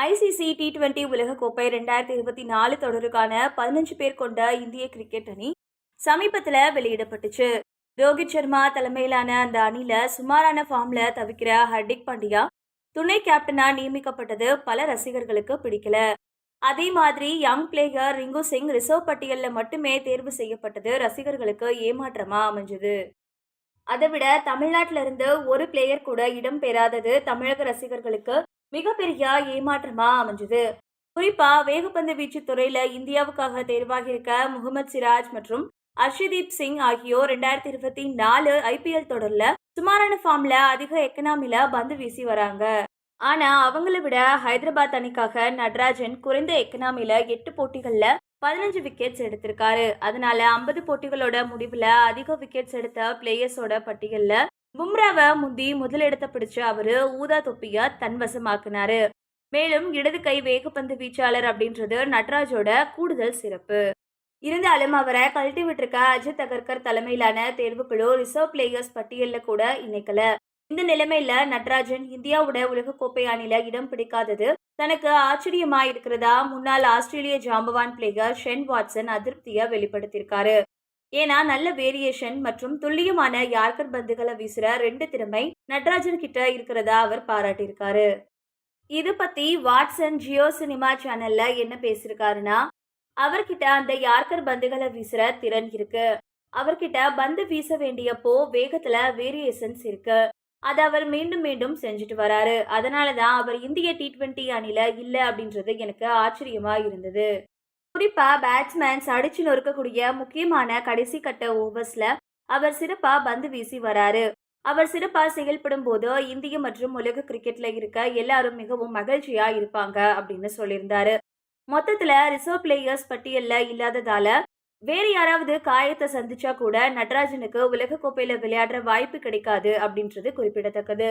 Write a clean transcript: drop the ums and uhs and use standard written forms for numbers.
ICC T20 உலகக்கோப்பை 2024 தொடருக்கான 15 பேர் கொண்ட இந்திய கிரிக்கெட் அணி சமீபத்தில் வெளியிடப்பட்டுச்சு. ரோஹித் சர்மா தலைமையிலான அந்த அணில சுமாரான ஃபார்ம்ல தவிக்கிற ஹர்திக் பாண்டியா துணை கேப்டனா நியமிக்கப்பட்டது பல ரசிகர்களுக்கு பிடிக்கல. அதே மாதிரி young player Rinku Singh reserve பட்டியல்ல மட்டுமே தேர்வு செய்யப்பட்டது ரசிகர்களுக்கு ஏமாற்றமா அமைஞ்சது. அதை விட தமிழ்நாட்டில இருந்து ஒரு பிளேயர் கூட இடம் பெறாதது தமிழக ரசிகர்களுக்கு மிகப்பெரிய ஏமாற்றமா அமைஞ்சது. குறிப்பா வேகப்பந்து வீச்சு துறையில இந்தியாவுக்காக தேர்வாகி இருக்க முகமது சிராஜ் மற்றும் அர்ஷதீப் சிங் ஆகியோர் 2024 IPL தொடர்ல சுமாரான ஃபார்ம்ல அதிக எக்கனாமில பந்து வீசி வராங்க. ஆனா அவங்கள விட ஹைதராபாத் அணிக்காக நட்ராஜன் குறைந்த எக்கனாமில 8 போட்டிகள்ல 15 விக்கெட்ஸ் எடுத்திருக்காரு. அதனால 50 போட்டிகளோட முடிவுல அதிக விக்கெட்ஸ் எடுத்த பிளேயர்ஸோட பட்டியல்ல பும்ராவை முந்தி முதலிடத்தை பிடிச்ச அவரு ஊதா தொப்பிய தன்வசமாக்குனாரு. மேலும் இடது கை வேகப்பந்து வீச்சாளர் அப்படின்றது நட்ராஜோட கூடுதல் சிறப்பு. இருந்தாலும் அவரை கழட்டி விட்டிருக்க அஜித் அகர்கர் தலைமையிலான தேர்வுக்குழு ரிசர்வ் பிளேயர்ஸ் பட்டியல்ல கூட இணைக்கல. இந்த நிலைமையில நட்ராஜன் இந்தியாவோட உலகக்கோப்பை அணில இடம் பிடிக்காதது தனக்கு ஆச்சரியமா இருக்கிறதா முன்னாள் ஆஸ்திரேலிய ஜாம்பவான் பிளேயர் ஷென் வாட்சன் அதிருப்தியை வெளிப்படுத்தியிருக்காரு. ஏன்னா நல்ல வேரியேஷன் மற்றும் துல்லியமான யார்கர் பந்துகளை வீசுற 2 திறமை நட்ராஜன் கிட்ட இருக்கிறதா அவர் பாராட்டியிருக்காரு. இது பத்தி வாட்சன் ஜியோ சினிமா சேனல்ல என்ன பேசியிருக்காருன்னா, அவர்கிட்ட அந்த யார்கர் பந்துகளை வீசுற திறன் இருக்கு. அவர்கிட்ட பந்து வீச வேண்டியப்போ வேகத்துல வேரியேஷன்ஸ் இருக்கு. அதை அவர் மீண்டும் மீண்டும் செஞ்சுட்டு வராரு. அதனாலதான் அவர் இந்திய T20 அணில இல்ல அப்படின்றது எனக்கு ஆச்சரியமா இருந்தது. குறிப்பா பேட்ஸ்மேன்ஸ் அடிச்சு நொறுக்கக்கூடிய முக்கியமான கடைசி கட்ட ஓவர்ஸ்ல அவர் சிறப்பா பந்து வீசி வராரு. அவர் சிறப்பா செயல்படும் போது இந்திய மற்றும் உலக கிரிக்கெட்ல இருக்க எல்லாரும் மிகவும் மகிழ்ச்சியா இருப்பாங்க அப்படின்னு சொல்லியிருந்தாரு. மொத்தத்துல ரிசர்வ் பிளேயர்ஸ் பட்டியல்ல இல்லாததால வேற யாராவது காயத்தை சந்திச்சா கூட நட்ராஜனுக்கு உலக கோப்பையில விளையாடுற வாய்ப்பு கிடைக்காது அப்படின்றது குறிப்பிடத்தக்கது.